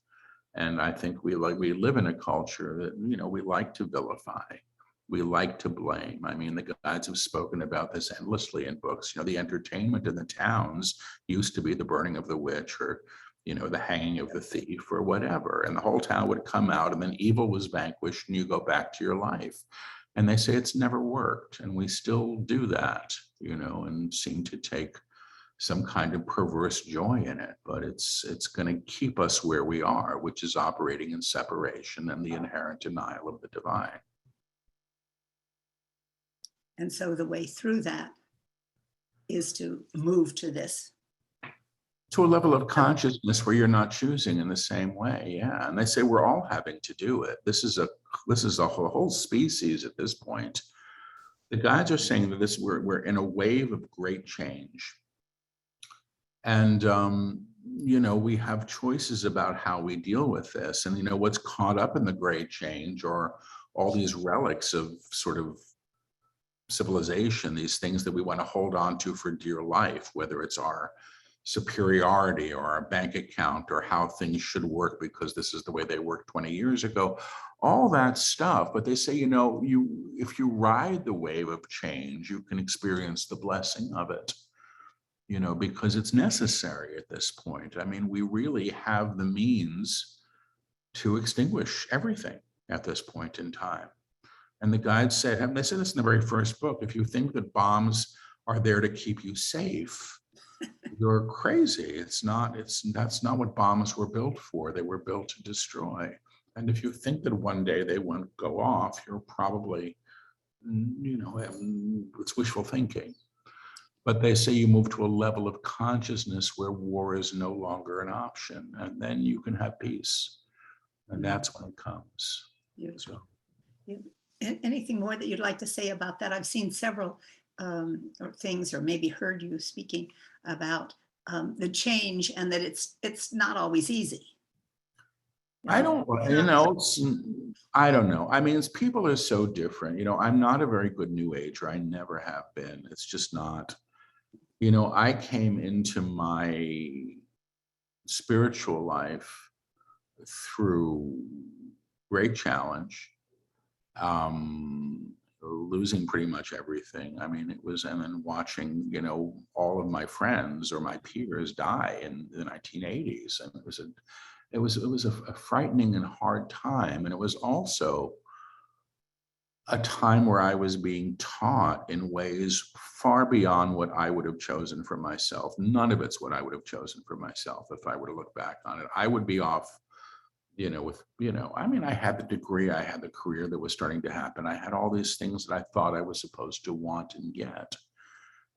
And I think we live in a culture that, you know, we like to vilify. We like to blame. I mean, the guides have spoken about this endlessly in books. You know, the entertainment in the towns used to be the burning of the witch, or, you know, the hanging of the thief, or whatever. And the whole town would come out, and then evil was vanquished and you go back to your life. And they say it's never worked. And we still do that, you know, and seem to take some kind of perverse joy in it. But it's going to keep us where we are, which is operating in separation and the inherent denial of the divine. And so the way through that is to move to this. To a level of consciousness where you're not choosing in the same way. Yeah. And they say we're all having to do it. This is a whole species at this point. The guides are saying that we're in a wave of great change. And you know, we have choices about how we deal with this. And you know, what's caught up in the great change are all these relics of sort of civilization, these things that we want to hold on to for dear life, whether it's our superiority or our bank account or how things should work because this is the way they worked 20 years ago, all that stuff. But they say, you know, if you ride the wave of change, you can experience the blessing of it, you know, because it's necessary at this point. I mean, we really have the means to extinguish everything at this point in time. And the guides said, and they said this in the very first book, if you think that bombs are there to keep you safe, you're crazy. That's not what bombs were built for. They were built to destroy. And if you think that one day they won't go off, you're probably, you know, it's wishful thinking. But they say you move to a level of consciousness where war is no longer an option, and then you can have peace. And that's when it comes. Beautiful. So. Anything more that you'd like to say about that? I've seen several things, or maybe heard you speaking about the change, and that it's not always easy. I don't, you know, I don't know. I mean, people are so different. You know, I'm not a very good New Ager. I never have been. It's just not, you know, I came into my spiritual life through great challenge. Losing pretty much everything. I mean, it was, and then watching, you know, all of my friends or my peers die in the 1980s. And it was a frightening and hard time. And it was also a time where I was being taught in ways far beyond what I would have chosen for myself. None of it's what I would have chosen for myself if I were to look back on it. I would be off, you know, with, you know, I mean, I had the degree, I had the career that was starting to happen. I had all these things that I thought I was supposed to want and get.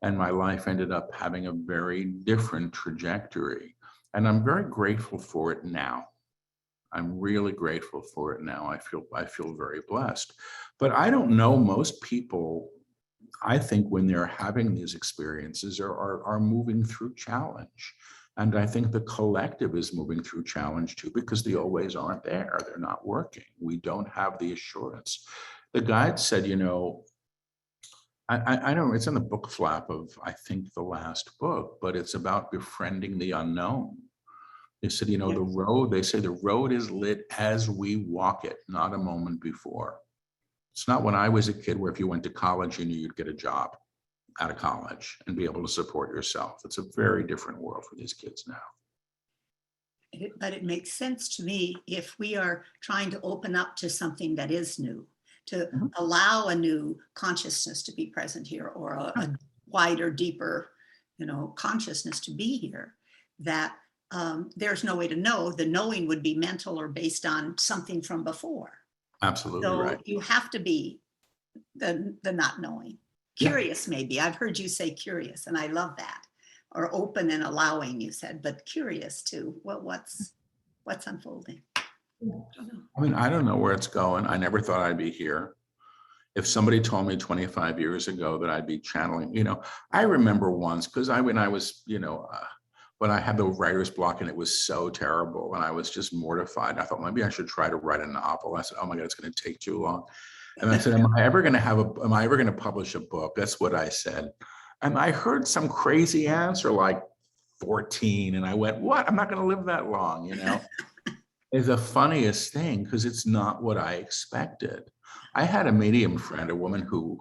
And my life ended up having a very different trajectory. And I'm very grateful for it now. I'm really grateful for it now. I feel very blessed. But I don't know, most people, I think when they're having these experiences are moving through challenge. And I think the collective is moving through challenge too, because the old ways aren't there. They're not working. We don't have the assurance. The guide said, you know, I don't, it's in the book flap of, I think, the last book, but it's about befriending the unknown. They said, the road, they say the road is lit as we walk it, not a moment before. It's not when I was a kid where if you went to college, you knew you'd get a job out of college and be able to support yourself. It's a very different world for these kids now. But it makes sense to me if we are trying to open up to something that is new, to allow a new consciousness to be present here, or a wider, deeper, consciousness to be here, that there's no way to know. The knowing would be mental or based on something from before. Absolutely So right. you have to be the not knowing. Curious, maybe. I've heard you say curious, and I love that. Or open and allowing, you said, but curious too. Well, what's unfolding? I mean, I don't know where it's going. I never thought I'd be here. If somebody told me 25 years ago that I'd be channeling, I remember once, because when I was, when I had the writer's block and it was so terrible and I was just mortified, I thought maybe I should try to write a novel. I said, oh my God, it's going to take too long. And I said, am I ever going to publish a book? That's what I said. And I heard some crazy answer like 14. And I went, what? I'm not going to live that long, It's the funniest thing because it's not what I expected. I had a medium friend, a woman who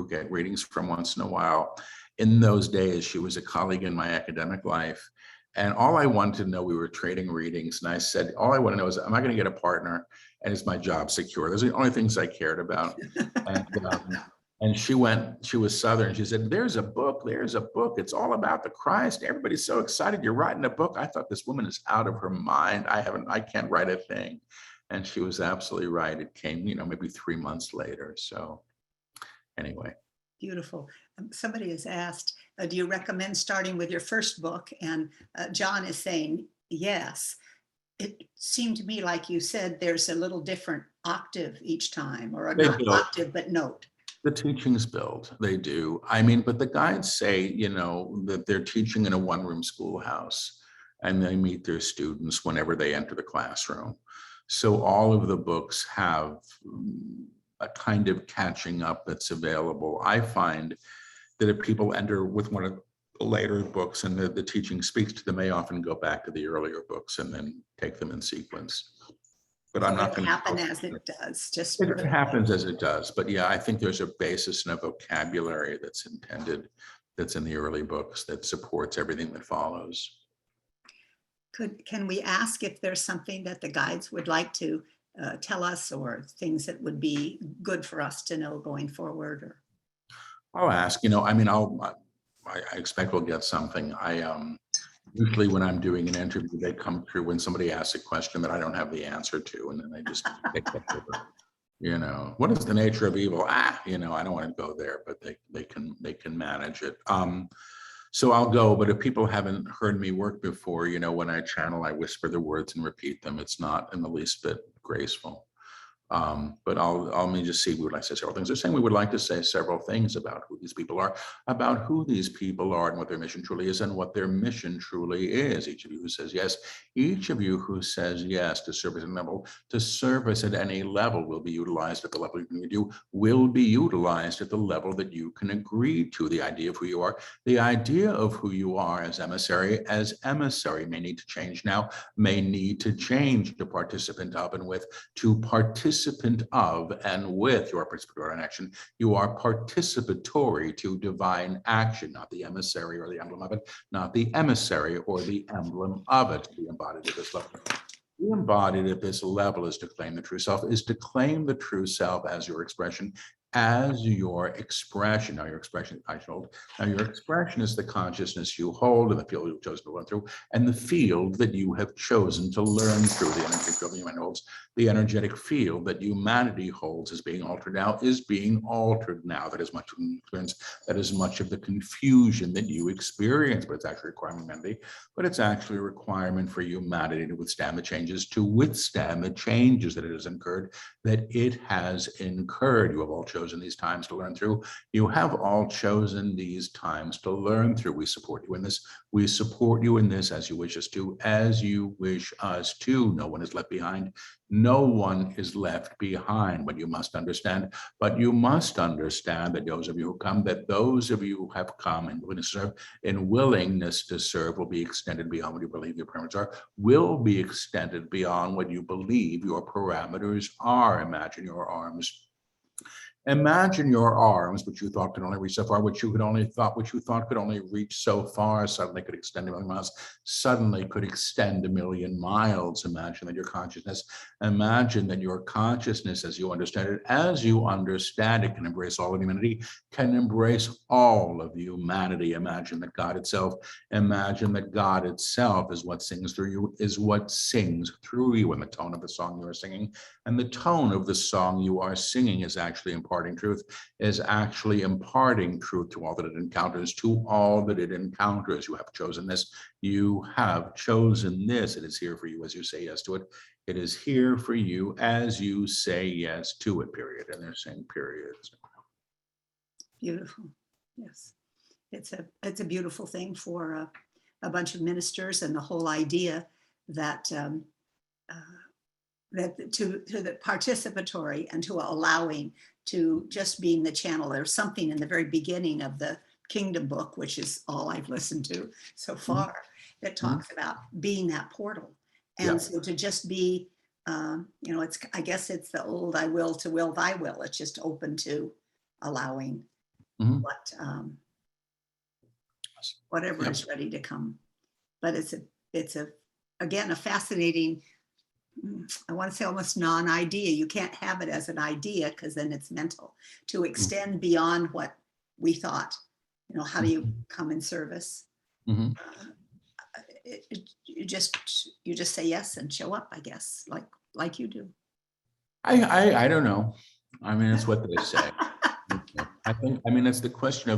get readings from once in a while. In those days, she was a colleague in my academic life. And all I wanted to know, we were trading readings. And I said, all I want to know is, am I going to get a partner? And is my job secure? Those are the only things I cared about. And she was Southern. She said, there's a book. It's all about the Christ. Everybody's so excited. You're writing a book. I thought, this woman is out of her mind. I can't write a thing. And she was absolutely right. It came, maybe 3 months later. So anyway. Beautiful. Somebody has asked, do you recommend starting with your first book? And John is saying, yes. It seemed to me like you said, there's a little different octave each time, or not octave, but note. The teachings build, they do. I mean, but the guides say, that they're teaching in a one-room schoolhouse and they meet their students whenever they enter the classroom. So all of the books have a kind of catching up that's available. I find that if people enter with one of the later books and the teaching speaks to them, they often go back to the earlier books and then take them in sequence. But I'm not going to happen as it does. Just it happens as it does. But yeah, I think there's a basis and a vocabulary that's intended, that's in the early books, that supports everything that follows. Can we ask if there's something that the guides would like to tell us, or things that would be good for us to know going forward? Or I'll ask. I expect we'll get something. Usually when I'm doing an interview, they come through when somebody asks a question that I don't have the answer to, and then they just take that over. What is the nature of evil? I don't want to go there, but they can manage it. So I'll go, but if people haven't heard me work before, when I channel, I whisper the words and repeat them. It's not in the least bit graceful. But I'll just see, we would like to say several things. They're saying we would like to say several things about who these people are, and what their mission truly is, and what their mission truly is. Each of you who says yes, to service at level, to service at any level will be utilized at the level you can do, will be utilized at the level that you can agree to. The idea of who you are as emissary may need to change now, may need to change to participant of and with, to participant of and with. You are participatory in action. You are participatory to divine action, not the emissary or the emblem of it, not the emissary or the emblem of it. Be embodied at this level. Be embodied at this level is to claim the true self, is to claim the true self as your expression. Now your expression is the consciousness you hold and the field you've chosen to learn through, and the field that you have chosen to learn through. The energy field that humanity holds, the energetic field that humanity holds is being altered now. That is much of the experience, that is much of the confusion that you experience, but it's actually a requirement of humanity, but it's actually a requirement for humanity to withstand the changes, that it has incurred, You have all chosen chosen these times to learn through. You have all chosen these times to learn through. We support you in this. We support you in this as you wish us to, as you wish us to. No one is left behind. No one is left behind, but you must understand that those of you who come, that those of you who have come and willingness to serve will be extended beyond what you believe your parameters are, will be extended beyond what you believe your parameters are. Imagine your arms. Imagine your arms, which you thought could only reach so far, which you thought could only reach so far, suddenly could extend 1,000,000 miles, suddenly could extend 1,000,000 miles. Imagine that your consciousness, as you understand it, can embrace all of humanity, can embrace all of humanity. Imagine that God itself is what sings through you, and the tone of the song you are singing. And the tone of the song you are singing is actually imparting truth to all that it encounters, You have chosen this. You have chosen this. It is here for you as you say yes to it. It is here for you as you say yes to it, period. And they're saying periods. Beautiful. Yes. It's a beautiful thing for a bunch of ministers, and the whole idea that to the participatory and to allowing, to just being the channel. There's something in the very beginning of the Kingdom book, which is all I've listened to so far, that talks about being that portal. And so to just be, I guess it's the old I will to will thy will. It's just open to allowing whatever is ready to come. But it's again, a fascinating, I want to say almost non-idea. You can't have it as an idea because then it's mental. To extend beyond what we thought, how do you come in service? You just say yes and show up, I guess, like you do. I don't know. I mean, it's what they say. It's the question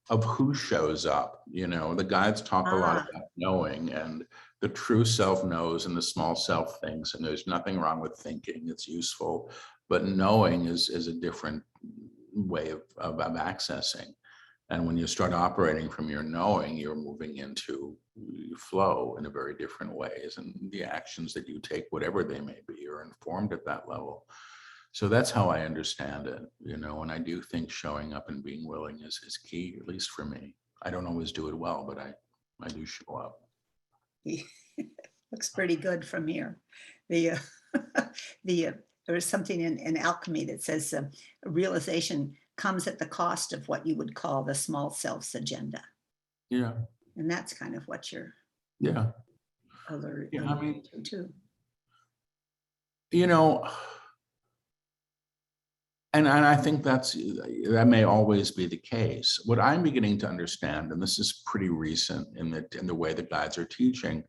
of who shows up. The guides talk a lot about knowing, and the true self knows and the small self thinks, and there's nothing wrong with thinking. It's useful, but knowing is a different way of accessing. And when you start operating from your knowing, you're moving into flow in a very different ways, and the actions that you take, whatever they may be, are informed at that level. So that's how I understand it, and I do think showing up and being willing is key, at least for me. I don't always do it well, but I do show up. Looks pretty good from here. There is something in alchemy that says realization comes at the cost of what you would call the small self's agenda. Yeah. And that's kind of what you're too. And I think that may always be the case. What I'm beginning to understand, and this is pretty recent in the way the guides are teaching,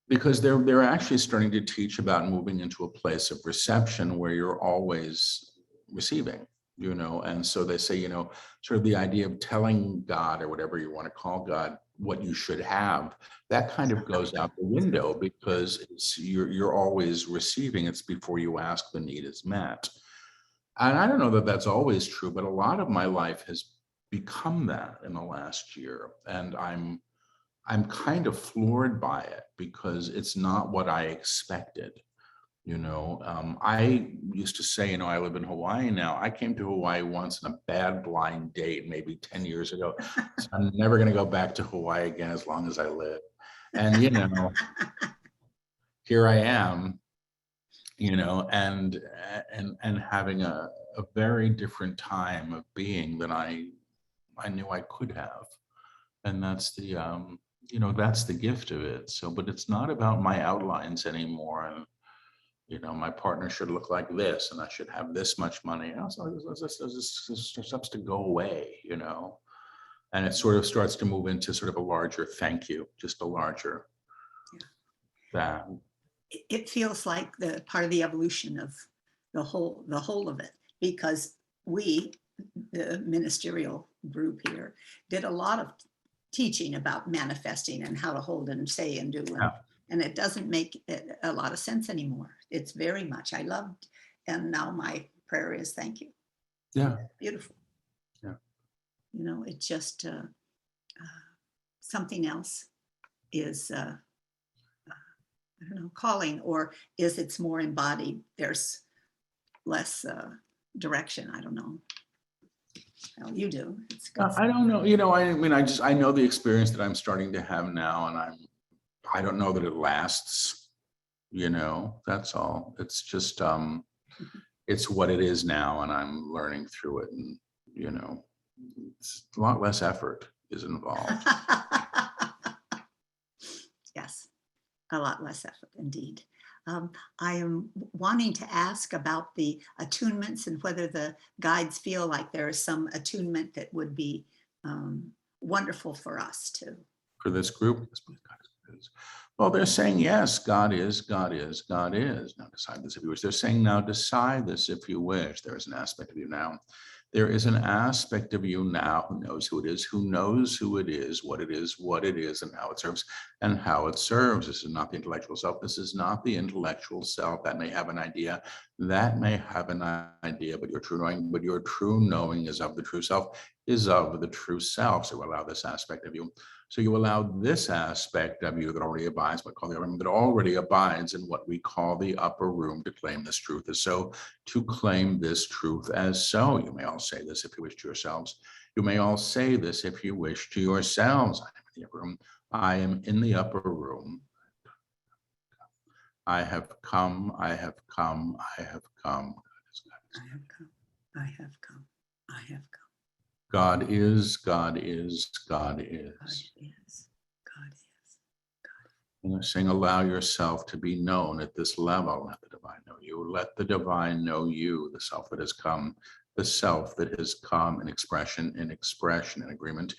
because they're actually starting to teach about moving into a place of reception where you're always receiving, and so they say, sort of the idea of telling God, or whatever you want to call God, what you should have, that kind of goes out the window, because you're always receiving. It's before you ask, the need is met. And I don't know that that's always true, but a lot of my life has become that in the last year. And I'm kind of floored by it, because it's not what I expected. I used to say, I live in Hawaii now. I came to Hawaii once on a bad blind date, maybe 10 years ago. So I'm never going to go back to Hawaii again as long as I live. And, here I am, and having a very different time of being than I knew I could have. And that's that's the gift of it. So, but it's not about my outlines anymore. And, my partner should look like this, and I should have this much money. Also, this starts to go away, and it sort of starts to move into sort of a larger thank you, just a larger that. It feels like the part of the evolution of the whole of it, because we, the ministerial group here, did a lot of teaching about manifesting and how to hold and say and do. And it doesn't make a lot of sense anymore. It's very much, I loved, and now my prayer is thank you. Yeah. Beautiful. Yeah. You know, it's just something else is, I don't know, calling, or is it's more embodied? There's less direction. I don't know. Well, you do. It's good. I don't know, I mean, I know the experience that I'm starting to have now, and I don't know that it lasts, that's all. It's just, it's what it is now, and I'm learning through it, and, it's a lot less effort is involved. Yes, a lot less effort indeed. I am wanting to ask about the attunements and whether the guides feel like there is some attunement that would be wonderful for us too. For this group. Well, they're saying, yes, God is, God is, God is. Now decide this if you wish. They're saying, now decide this if you wish. There is an aspect of you now. There is an aspect of you now who knows who it is, what it is, and how it serves, This is not the intellectual self. This is not the intellectual self. That may have an idea. But your true knowing is of the true self, So allow this aspect of you. So you allow this aspect of you that already abides, in what we call the upper room, to claim this truth as so, to claim this truth as so. You may all say this if you wish to yourselves. You may all say this if you wish to yourselves. I am in the upper room. I have come, I have come, I have come. I have come, I have come, I have come. God is, God is, God is. God is, God is. And they're saying, allow yourself to be known at this level. Let the divine know you. Let the divine know you, the self that has come, in expression, in agreement,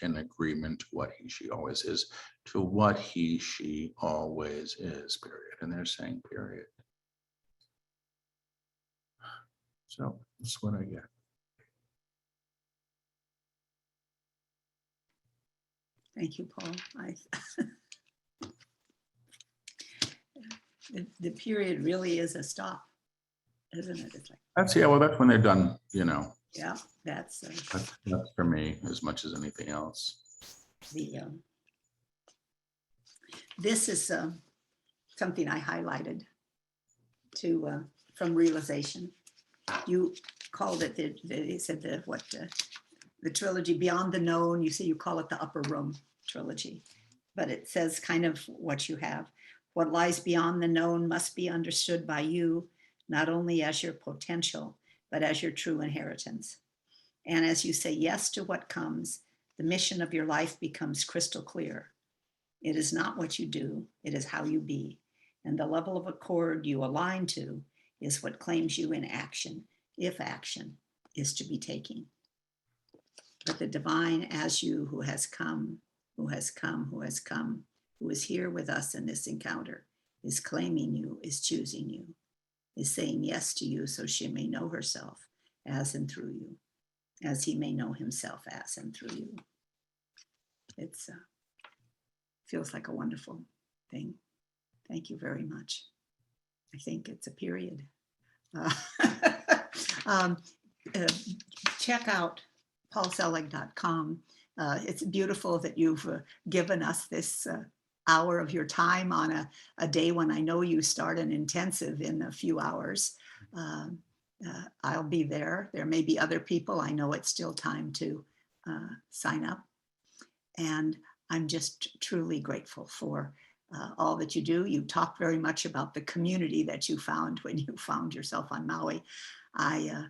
what he, she always is, to what he, she always is, period. And they're saying, period. So that's what I get. Thank you, Paul. The period really is a stop, isn't it? It's like, That's when they're done, yeah, that's that's for me as much as anything else. This is something I highlighted to from realization. You called it they said the trilogy Beyond the Known. You say you call it the Upper Room trilogy, but it says kind of what you have. What lies beyond the known must be understood by you, not only as your potential, but as your true inheritance. And as you say yes to what comes, the mission of your life becomes crystal clear. It is not what you do, it is how you be. And the level of accord you align to is what claims you in action, if action is to be taken. But the divine as you who has come, who has come, who has come, who is here with us in this encounter, is claiming you, is choosing you, is saying yes to you so she may know herself as and through you, as he may know himself as and through you. It's feels like a wonderful thing. Thank you very much. I think it's a period. Check out paulselig.com. It's beautiful that you've given us this hour of your time on a day when I know you start an intensive in a few hours. I'll be there. There may be other people. I know it's still time to sign up. And I'm just truly grateful for all that you do. You talk very much about the community that you found when you found yourself on Maui. I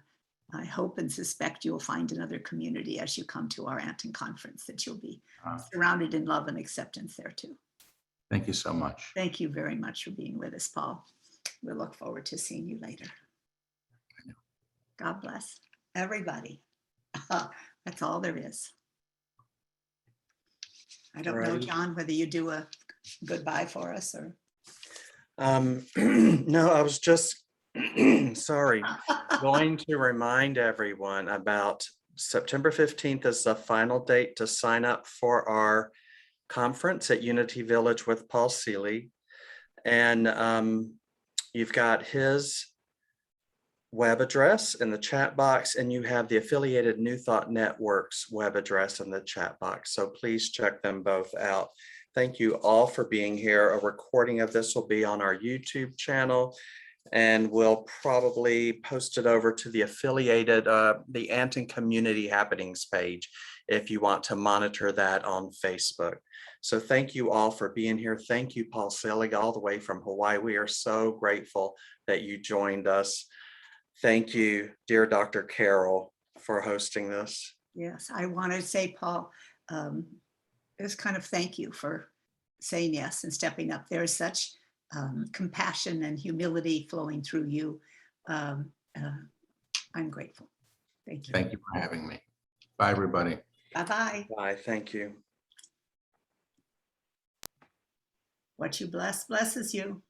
hope and suspect you'll find another community as you come to our ANTN conference, that you'll be surrounded in love and acceptance there too. Thank you so much. Thank you very much for being with us, Paul. We'll look forward to seeing you later. God bless everybody. That's all there is. I don't know, John, whether you do a goodbye for us or. No, I was just, sorry, going to remind everyone about September 15th is the final date to sign up for our conference at Unity Village with Paul Selig. And you've got his web address in the chat box, and you have the Affiliated New Thought Network's web address in the chat box. So please check them both out. Thank you all for being here. A recording of this will be on our YouTube channel, and we'll probably post it over to the affiliated, the ANTN Community Happenings page if you want to monitor that on Facebook. So thank you all for being here. Thank you, Paul Selig, all the way from Hawaii. We are so grateful that you joined us. Thank you, dear Dr. Carol, for hosting this. Yes, I want to say, Paul, this kind of thank you for saying yes and stepping up. There is such compassion and humility flowing through you. I'm grateful. Thank you. Thank you for having me. Bye, everybody. Bye-bye. Bye, thank you. What you bless blesses you.